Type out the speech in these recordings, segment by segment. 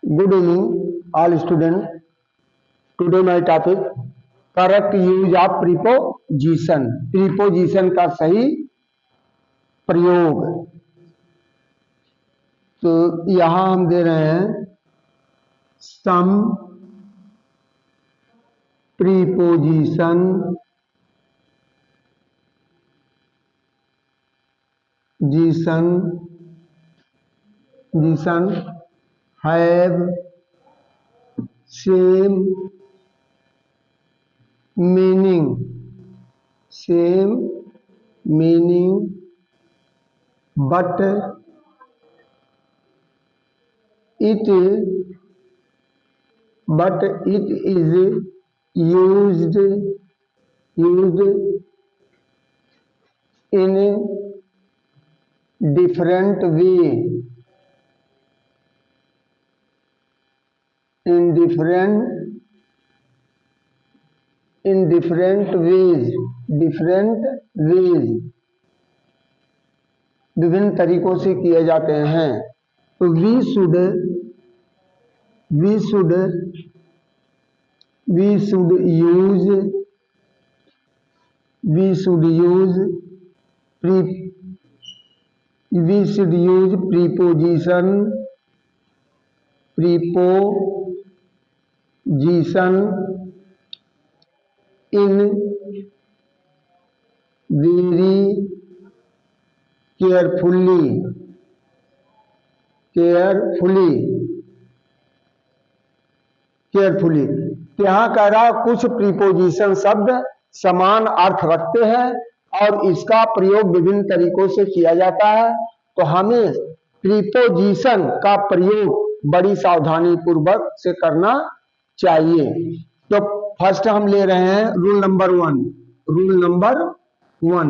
Good evening, all students. Today my topic correct use of preposition. Preposition का सही प्रयोग। तो यहाँ हम दे रहे हैं some preposition have same meaning but it is used in different way, in different ways, विभिन्न तरीकों से किए जाते हैं। तो we should use preposition in very carefully। यहाँ कह रहा कुछ प्रीपोजिशन शब्द समान अर्थ रखते हैं और इसका प्रयोग विभिन्न तरीकों से किया जाता है। तो हमें प्रीपोजिशन का प्रयोग बड़ी सावधानी पूर्वक से करना चाहिए। तो फर्स्ट हम ले रहे हैं rule number one,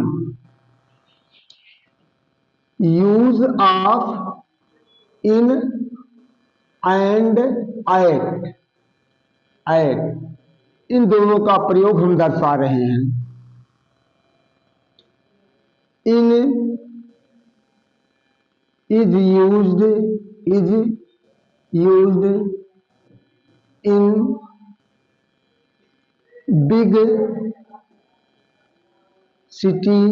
use of in and at. इन दोनों का प्रयोग हम दर्शा रहे हैं। In is used in big city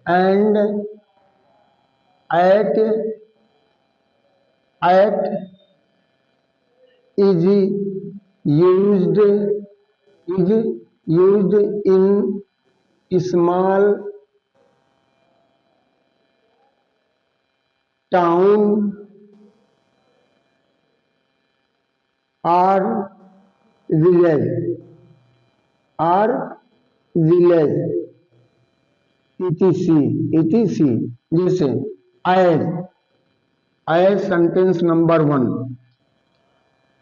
and at is used in small town or village etc। जैसे एज सेंटेंस नंबर 1,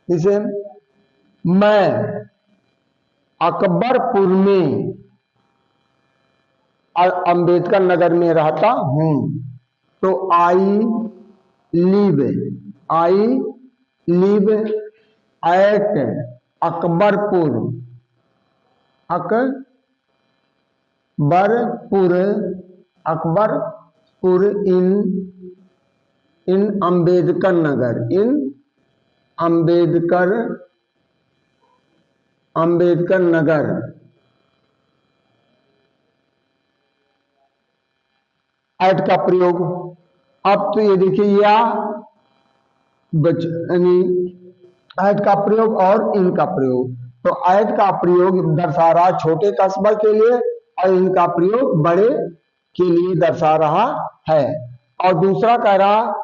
जैसे मैं अकबरपुर में अंबेडकर नगर में रहता हूं। तो I live at Akbarpur in Ambedkar Nagar. At का प्रयोग। अब तो ये देखिए एट का प्रयोग और इन का प्रयोग। तो एट का प्रयोग दर्शा रहा छोटे कस्बा के लिए और इनका प्रयोग बड़े के लिए दर्शा रहा है। और दूसरा कह रहा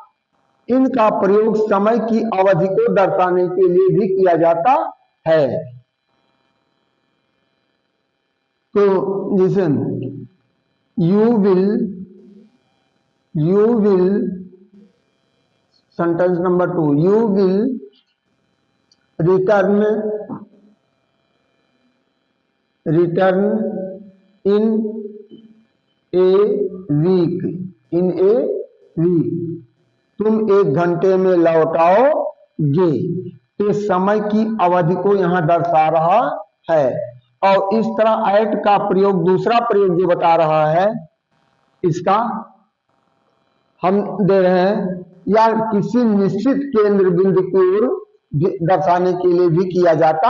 इनका प्रयोग समय की अवधि को दर्शाने के लिए भी किया जाता है। तो जैसे you will sentence number 2, you will return in a week. तुम 1 घंटे में लौटाओगे। तो समय की अवधि को यहां दर्शा रहा है। और इस तरह एट का प्रयोग दूसरा प्रयोग जो बता रहा है इसका हम दे रहे हैं, या किसी निश्चित केंद्र बिंदु की ओर दर्शाने के लिए भी किया जाता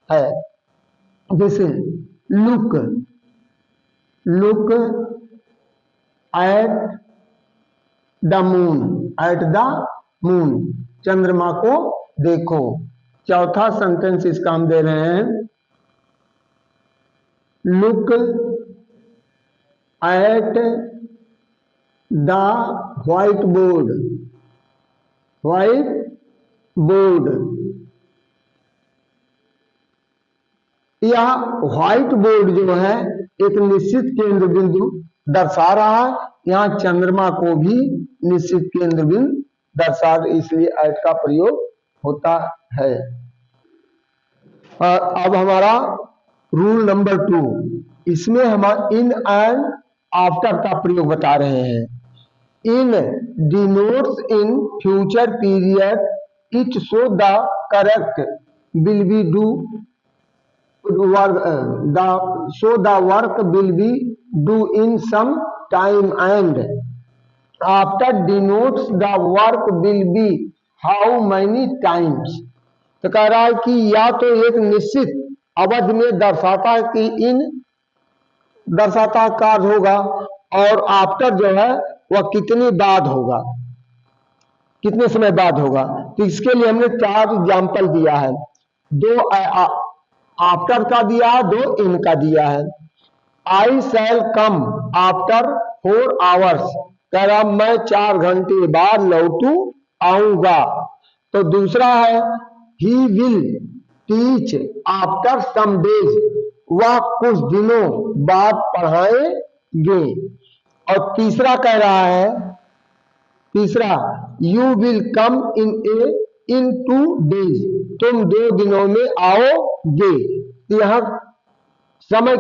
है। जैसे लुक एट द मून, चंद्रमा को देखो। चौथा सेंटेंस इसका हम दे रहे हैं, look at the white board. यह व्हाइट बोर्ड जो है एक निश्चित केंद्र बिंदु दर्शा रहा है, यहाँ चंद्रमा को भी निश्चित केंद्र बिंदु दर्शा, इसलिए एट का प्रयोग होता है। अब हमारा रूल नंबर 2, इसमें हम इन एंड आफ्टर का प्रयोग बता रहे हैं। In denotes in future period, it show the correct will be do the work will be do in some time, and after denotes the work will be how many times। तो कह रहा है कि या तो एक निश्चित अवधि में दर्शाता है कि इन दर्शाता कार्य होगा, और आफ्टर जो है वह कितनी बाद होगा, कितने समय बाद होगा। तो इसके लिए हमने 4 एग्जाम्पल दिया है, 2 आफ्टर का दिया है, 2 इन का दिया है। आई शैल कम आफ्टर 4 hours, कह रहा मैं 4 घंटे बाद लौटू आऊंगा। तो दूसरा है he will teach after some days, वह कुछ दिनों बाद पढ़ाएंगे। और तीसरा कह रहा है, you will come in 2 days, तुम 2 दिनों में आओगे। यह समय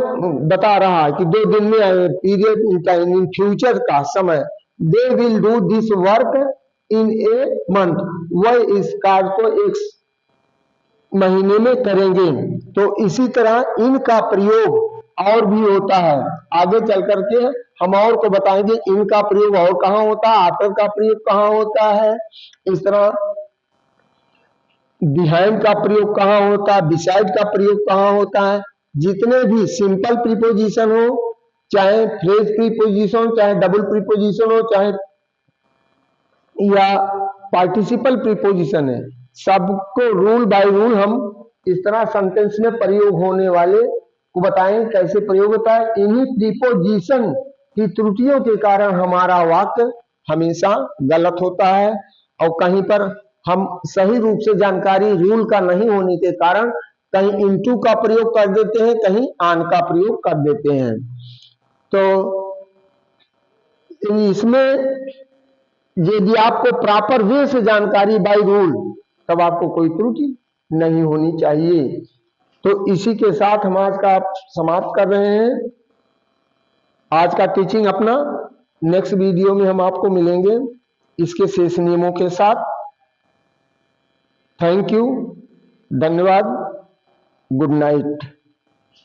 बता रहा है कि 2 दिन में, period in time, in future का समय। They will do this work in a month, वह इस कार्य को 1 महीने में करेंगे। तो इसी तरह इनका प्रयोग और भी होता है, आगे चल करके हम और को बताएंगे इनका प्रयोग और कहाँ होता है, आफ्टर का प्रयोग कहाँ होता है, इस तरह बिहाइंड का प्रयोग कहाँ होता है, बिसाइड का प्रयोग कहाँ होता है। जितने भी सिंपल प्रीपोजिशन हो, चाहे फ्रेज प्रीपोजिशन, चाहे डबल प्रीपोजिशन हो, चाहे या पार्टिसिपल प्रीपोजिशन है, सबको रूल बाय रूल हम इस तरह सेंटेंस में प्रयोग होने वाले को बताएं कैसे प्रयोग होता है। इन्हीं प्रीपोजिशन की त्रुटियों के कारण हमारा वाक्य हमेशा गलत होता है, और कहीं पर हम सही रूप से जानकारी रूल का नहीं होने के कारण कहीं इनटू का प्रयोग कर देते हैं, कहीं ऑन का प्रयोग कर देते हैं। तो इसमें यदि आपको प्रॉपर वे से जानकारी बाय रूल, तब आपको कोई त्रुटि नहीं होनी चाहिए। तो इसी के साथ हम आज का समाप्त कर रहे हैं, आज का टीचिंग अपना। नेक्स्ट वीडियो में हम आपको मिलेंगे इसके शेष नियमों के साथ। थैंक यू, धन्यवाद, गुड नाइट।